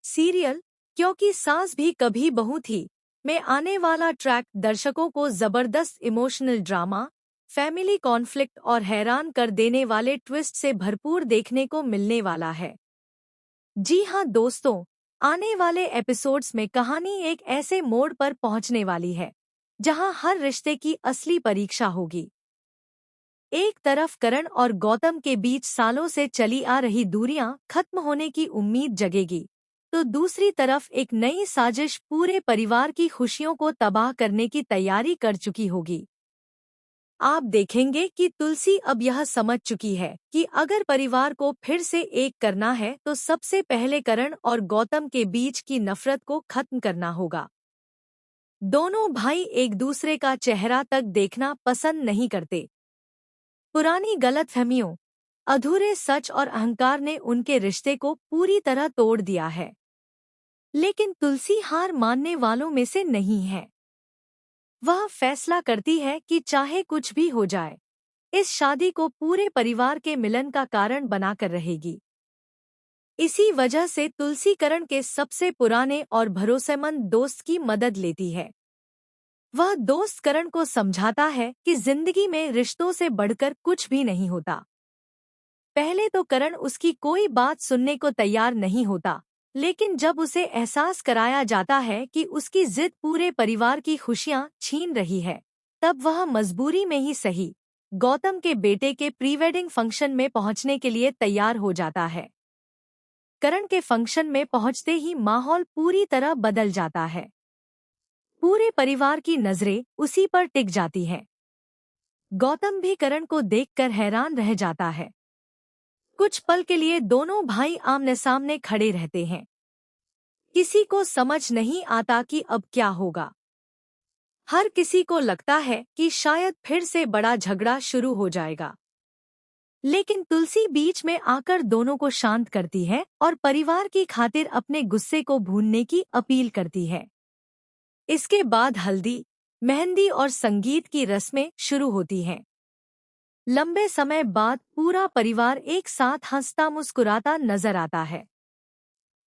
Serial क्योंकि सास भी कभी बहू थी में आने वाला ट्रैक दर्शकों को जबरदस्त इमोशनल ड्रामा, फैमिली कॉन्फ्लिक्ट और हैरान कर देने वाले ट्विस्ट से भरपूर देखने को मिलने वाला है। जी हाँ दोस्तों, आने वाले एपिसोड्स में कहानी एक ऐसे मोड़ पर पहुंचने वाली है जहां हर रिश्ते की असली परीक्षा होगी। एक तरफ करण और गौतम के बीच सालों से चली आ रही दूरियां खत्म होने की उम्मीद जगेगी, तो दूसरी तरफ एक नई साजिश पूरे परिवार की खुशियों को तबाह करने की तैयारी कर चुकी होगी। आप देखेंगे कि तुलसी अब यह समझ चुकी है कि अगर परिवार को फिर से एक करना है तो सबसे पहले करण और गौतम के बीच की नफरत को खत्म करना होगा। दोनों भाई एक दूसरे का चेहरा तक देखना पसंद नहीं करते। पुरानी गलतफहमियों, अधूरे सच और अहंकार ने उनके रिश्ते को पूरी तरह तोड़ दिया है। लेकिन तुलसी हार मानने वालों में से नहीं है। वह फैसला करती है कि चाहे कुछ भी हो जाए, इस शादी को पूरे परिवार के मिलन का कारण बनाकर रहेगी। इसी वजह से तुलसी करण के सबसे पुराने और भरोसेमंद दोस्त की मदद लेती है। वह दोस्त करण को समझाता है कि जिंदगी में रिश्तों से बढ़कर कुछ भी नहीं होता। पहले तो करण उसकी कोई बात सुनने को तैयार नहीं होता, लेकिन जब उसे एहसास कराया जाता है कि उसकी जिद पूरे परिवार की खुशियां छीन रही है, तब वह मजबूरी में ही सही गौतम के बेटे के प्री वेडिंग फंक्शन में पहुंचने के लिए तैयार हो जाता है। करण के फंक्शन में पहुंचते ही माहौल पूरी तरह बदल जाता है। पूरे परिवार की नजरें उसी पर टिक जाती हैं। गौतम भी करण को देखकर हैरान रह जाता है। कुछ पल के लिए दोनों भाई आमने सामने खड़े रहते हैं। किसी को समझ नहीं आता कि अब क्या होगा। हर किसी को लगता है कि शायद फिर से बड़ा झगड़ा शुरू हो जाएगा। लेकिन तुलसी बीच में आकर दोनों को शांत करती है और परिवार की खातिर अपने गुस्से को भूलने की अपील करती है। इसके बाद हल्दी, मेहंदी और संगीत की रस्में शुरू होती हैं। लंबे समय बाद पूरा परिवार एक साथ हंसता मुस्कुराता नजर आता है।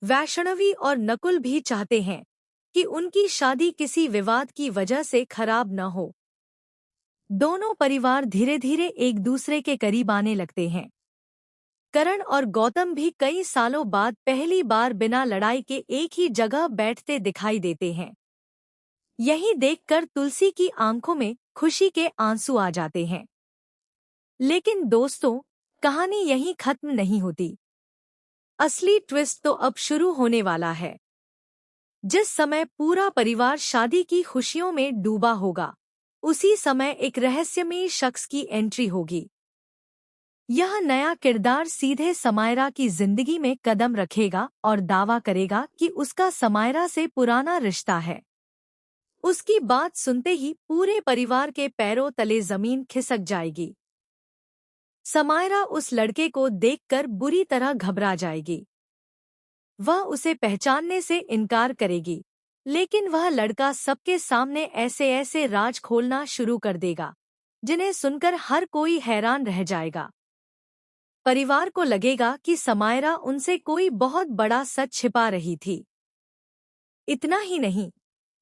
वैष्णवी और नकुल भी चाहते हैं कि उनकी शादी किसी विवाद की वजह से खराब न हो। दोनों परिवार धीरे धीरे एक दूसरे के करीब आने लगते हैं। करण और गौतम भी कई सालों बाद पहली बार बिना लड़ाई के एक ही जगह बैठते दिखाई देते हैं। यही देखकर तुलसी की आंखों में खुशी के आंसू आ जाते हैं। लेकिन दोस्तों, कहानी यहीं खत्म नहीं होती। असली ट्विस्ट तो अब शुरू होने वाला है। जिस समय पूरा परिवार शादी की खुशियों में डूबा होगा, उसी समय एक रहस्यमयी शख्स की एंट्री होगी। यह नया किरदार सीधे समायरा की जिंदगी में कदम रखेगा और दावा करेगा कि उसका समायरा से पुराना रिश्ता है। उसकी बात सुनते ही पूरे परिवार के पैरों तले जमीन खिसक जाएगी। समायरा उस लड़के को देखकर बुरी तरह घबरा जाएगी। वह उसे पहचानने से इनकार करेगी, लेकिन वह लड़का सबके सामने ऐसे ऐसे राज खोलना शुरू कर देगा जिन्हें सुनकर हर कोई हैरान रह जाएगा। परिवार को लगेगा कि समायरा उनसे कोई बहुत बड़ा सच छिपा रही थी। इतना ही नहीं,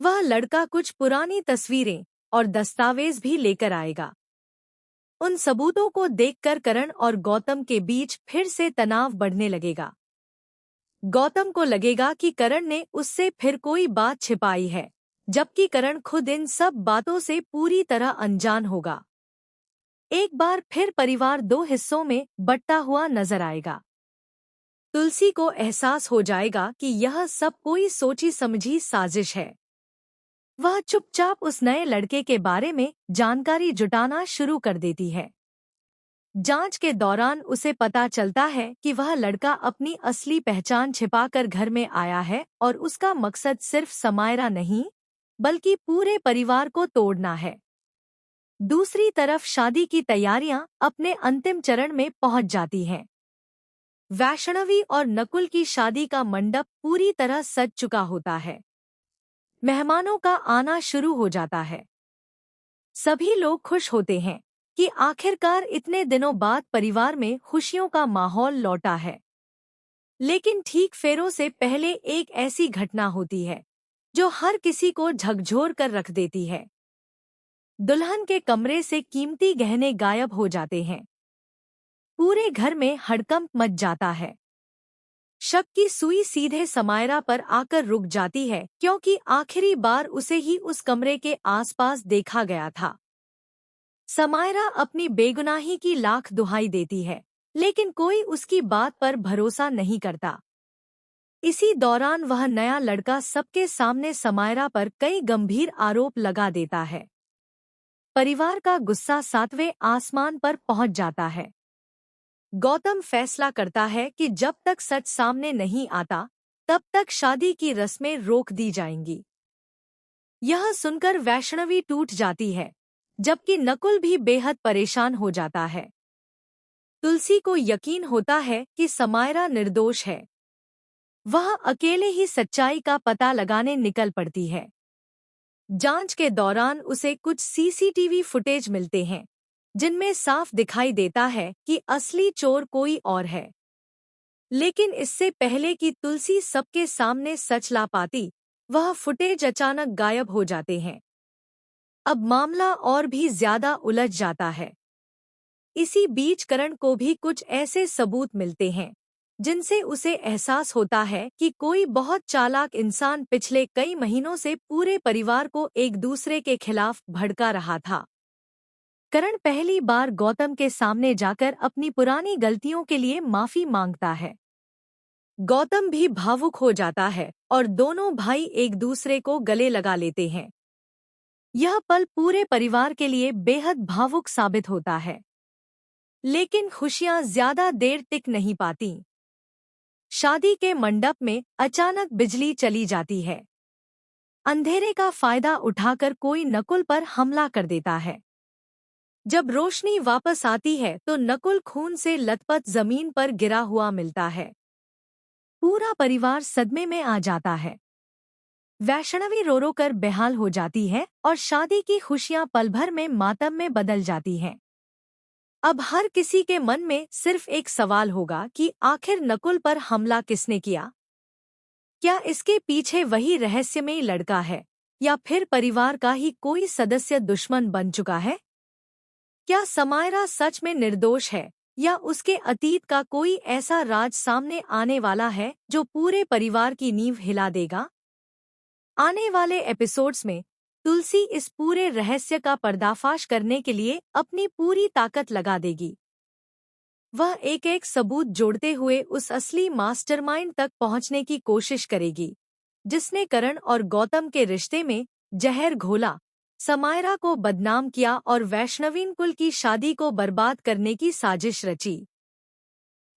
वह लड़का कुछ पुरानी तस्वीरें और दस्तावेज भी लेकर आएगा। उन सबूतों को देखकर करण और गौतम के बीच फिर से तनाव बढ़ने लगेगा। गौतम को लगेगा कि करण ने उससे फिर कोई बात छिपाई है, जबकि करण खुद इन सब बातों से पूरी तरह अनजान होगा। एक बार फिर परिवार दो हिस्सों में बंटा हुआ नजर आएगा। तुलसी को एहसास हो जाएगा कि यह सब कोई सोची समझी साजिश है। वह चुपचाप उस नए लड़के के बारे में जानकारी जुटाना शुरू कर देती है। जांच के दौरान उसे पता चलता है कि वह लड़का अपनी असली पहचान छिपाकर घर में आया है और उसका मकसद सिर्फ समायरा नहीं, बल्कि पूरे परिवार को तोड़ना है। दूसरी तरफ शादी की तैयारियां अपने अंतिम चरण में पहुंच जाती हैं। वैष्णवी और नकुल की शादी का मंडप पूरी तरह सज चुका होता है। मेहमानों का आना शुरू हो जाता है। सभी लोग खुश होते हैं कि आखिरकार इतने दिनों बाद परिवार में खुशियों का माहौल लौटा है। लेकिन ठीक फेरों से पहले एक ऐसी घटना होती है जो हर किसी को झकझोर कर रख देती है। दुल्हन के कमरे से कीमती गहने गायब हो जाते हैं। पूरे घर में हड़कंप मच जाता है। शक की सुई सीधे समायरा पर आकर रुक जाती है, क्योंकि आखिरी बार उसे ही उस कमरे के आसपास देखा गया था। समायरा अपनी बेगुनाही की लाख दुहाई देती है, लेकिन कोई उसकी बात पर भरोसा नहीं करता। इसी दौरान वह नया लड़का सबके सामने समायरा पर कई गंभीर आरोप लगा देता है। परिवार का गुस्सा सातवें आसमान पर पहुंच जाता है। गौतम फैसला करता है कि जब तक सच सामने नहीं आता, तब तक शादी की रस्में रोक दी जाएंगी। यह सुनकर वैष्णवी टूट जाती है, जबकि नकुल भी बेहद परेशान हो जाता है। तुलसी को यकीन होता है कि समायरा निर्दोष है। वह अकेले ही सच्चाई का पता लगाने निकल पड़ती है। जांच के दौरान उसे कुछ सीसीटीवी फुटेज मिलते हैं, जिनमें साफ दिखाई देता है कि असली चोर कोई और है। लेकिन इससे पहले कि तुलसी सबके सामने सच ला पाती, वह फुटेज अचानक गायब हो जाते हैं। अब मामला और भी ज्यादा उलझ जाता है। इसी बीच करण को भी कुछ ऐसे सबूत मिलते हैं जिनसे उसे एहसास होता है कि कोई बहुत चालाक इंसान पिछले कई महीनों से पूरे परिवार को एक दूसरे के खिलाफ भड़का रहा था। करण पहली बार गौतम के सामने जाकर अपनी पुरानी गलतियों के लिए माफी मांगता है। गौतम भी भावुक हो जाता है और दोनों भाई एक दूसरे को गले लगा लेते हैं। यह पल पूरे परिवार के लिए बेहद भावुक साबित होता है। लेकिन खुशियां ज्यादा देर टिक नहीं पाती। शादी के मंडप में अचानक बिजली चली जाती है। अंधेरे का फायदा उठाकर कोई नकुल पर हमला कर देता है। जब रोशनी वापस आती है तो नकुल खून से लथपथ जमीन पर गिरा हुआ मिलता है। पूरा परिवार सदमे में आ जाता है। वैष्णवी रो रो कर बेहाल हो जाती है और शादी की खुशियां पल भर में मातम में बदल जाती हैं। अब हर किसी के मन में सिर्फ एक सवाल होगा कि आखिर नकुल पर हमला किसने किया? क्या इसके पीछे वही रहस्यमयी लड़का है, या फिर परिवार का ही कोई सदस्य दुश्मन बन चुका है? क्या समायरा सच में निर्दोष है, या उसके अतीत का कोई ऐसा राज सामने आने वाला है जो पूरे परिवार की नींव हिला देगा? आने वाले एपिसोड्स में तुलसी इस पूरे रहस्य का पर्दाफाश करने के लिए अपनी पूरी ताकत लगा देगी। वह एक एक सबूत जोड़ते हुए उस असली मास्टरमाइंड तक पहुंचने की कोशिश करेगी, जिसने करण और गौतम के रिश्ते में जहर घोला, समायरा को बदनाम किया और वैष्णवीन कुल की शादी को बर्बाद करने की साजिश रची।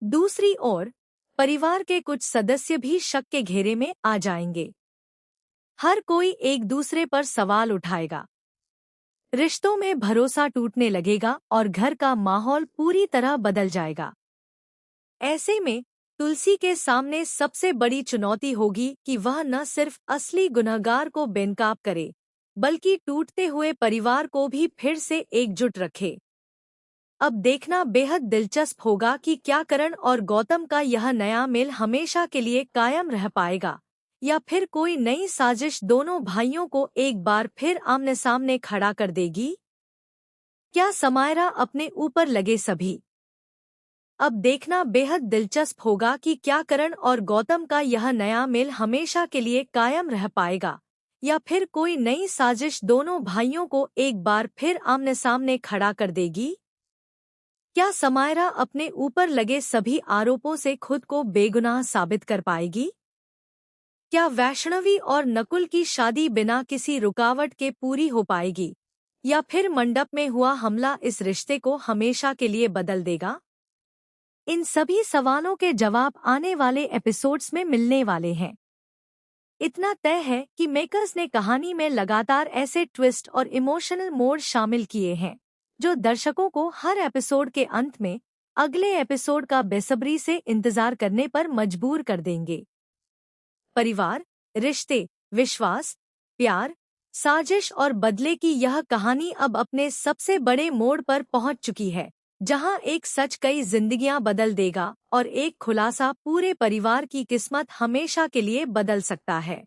दूसरी ओर परिवार के कुछ सदस्य भी शक के घेरे में आ जाएंगे। हर कोई एक दूसरे पर सवाल उठाएगा। रिश्तों में भरोसा टूटने लगेगा और घर का माहौल पूरी तरह बदल जाएगा। ऐसे में तुलसी के सामने सबसे बड़ी चुनौती होगी कि वह न सिर्फ असली गुनहगार को बेनकाब करे, बल्कि टूटते हुए परिवार को भी फिर से एकजुट रखे। अब देखना बेहद दिलचस्प होगा कि क्या करण और गौतम का यह नया मेल हमेशा के लिए कायम रह पाएगा, या फिर कोई नई साजिश दोनों भाइयों को एक बार फिर आमने सामने खड़ा कर देगी। क्या समायरा अपने ऊपर लगे सभी? अब देखना बेहद दिलचस्प होगा कि क्या करण और गौतम का यह नया मेल हमेशा के लिए कायम रह पाएगा, या फिर कोई नई साजिश दोनों भाइयों को एक बार फिर आमने सामने खड़ा कर देगी। क्या समायरा अपने ऊपर लगे सभी आरोपों से खुद को बेगुनाह साबित कर पाएगी? क्या वैष्णवी और नकुल की शादी बिना किसी रुकावट के पूरी हो पाएगी, या फिर मंडप में हुआ हमला इस रिश्ते को हमेशा के लिए बदल देगा? इन सभी सवालों के जवाब आने वाले एपिसोड्स में मिलने वाले हैं। इतना तय है कि मेकर्स ने कहानी में लगातार ऐसे ट्विस्ट और इमोशनल मोड़ शामिल किए हैं जो दर्शकों को हर एपिसोड के अंत में अगले एपिसोड का बेसब्री से इंतजार करने पर मजबूर कर देंगे। परिवार, रिश्ते, विश्वास, प्यार, साजिश और बदले की यह कहानी अब अपने सबसे बड़े मोड़ पर पहुंच चुकी है, जहां एक सच कई जिंदगियां बदल देगा और एक खुलासा पूरे परिवार की किस्मत हमेशा के लिए बदल सकता है।